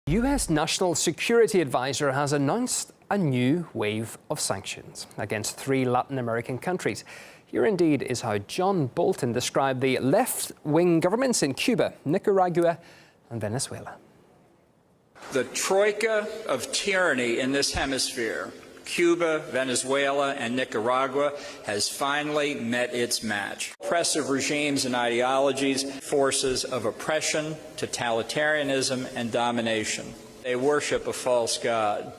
U.S. National Security Advisor has announced a new wave of sanctions against 3 Latin American countries. Here indeed is how John Bolton described the left-wing governments in Cuba, Nicaragua and Venezuela. The Troika of Tyranny in this hemisphere, Cuba, Venezuela, and Nicaragua, has finally met its match. Oppressive regimes and ideologies, forces of oppression, totalitarianism, and domination. They worship a false god.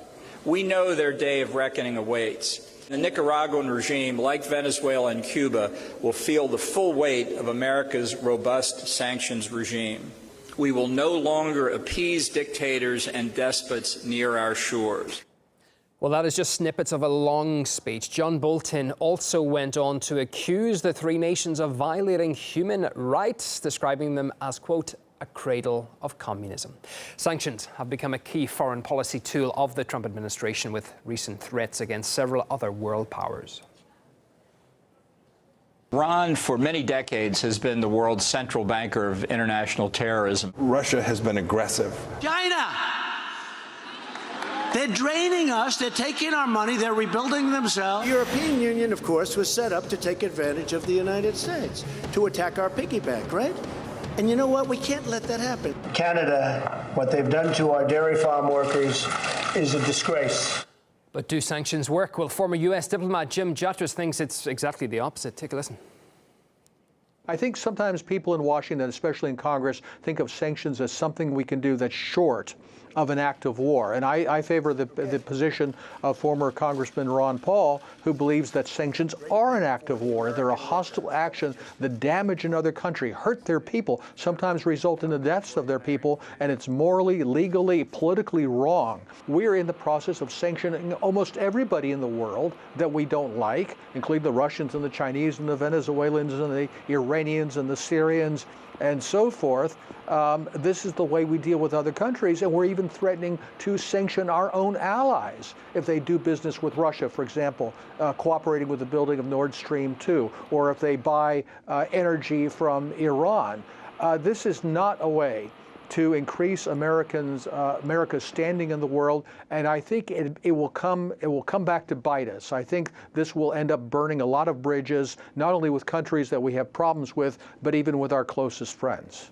We know their day of reckoning awaits. The Nicaraguan regime, like Venezuela and Cuba, will feel the full weight of America's robust sanctions regime. We will no longer appease dictators and despots near our shores. Well, that is just snippets of a long speech. John Bolton also went on to accuse the 3 nations of violating human rights, describing them as, quote, a cradle of communism. Sanctions have become a key foreign policy tool of the Trump administration, with recent threats against several other world powers. Iran, for many decades, has been the world's central banker of international terrorism. Russia has been aggressive. China! They're draining us, they're taking our money, they're rebuilding themselves. The European Union, of course, was set up to take advantage of the United States, to attack our piggy bank, right? And you know what? We can't let that happen. Canada, what they've done to our dairy farm workers is a disgrace. But do sanctions work? Well, former U.S. diplomat Jim Jutras thinks it's exactly the opposite. Take a listen. I think sometimes people in Washington, especially in Congress, think of sanctions as something we can do that's short of an act of war. And I favor the position of former Congressman Ron Paul, who believes that sanctions are an act of war. They're a hostile action that damage another country, hurt their people, sometimes result in the deaths of their people, and it's morally, legally, politically wrong. We're in the process of sanctioning almost everybody in the world that we don't like, including the Russians and the Chinese and the Venezuelans and the Iranians and the Syrians and so forth. This is the way we deal with other countries, and we're even threatening to sanction our own allies if they do business with Russia, for example, cooperating with the building of Nord Stream 2, or if they buy energy from Iran. This is not a way to increase America's standing in the world, and I think it will come back to bite us. I think this will end up burning a lot of bridges, not only with countries that we have problems with, but even with our closest friends.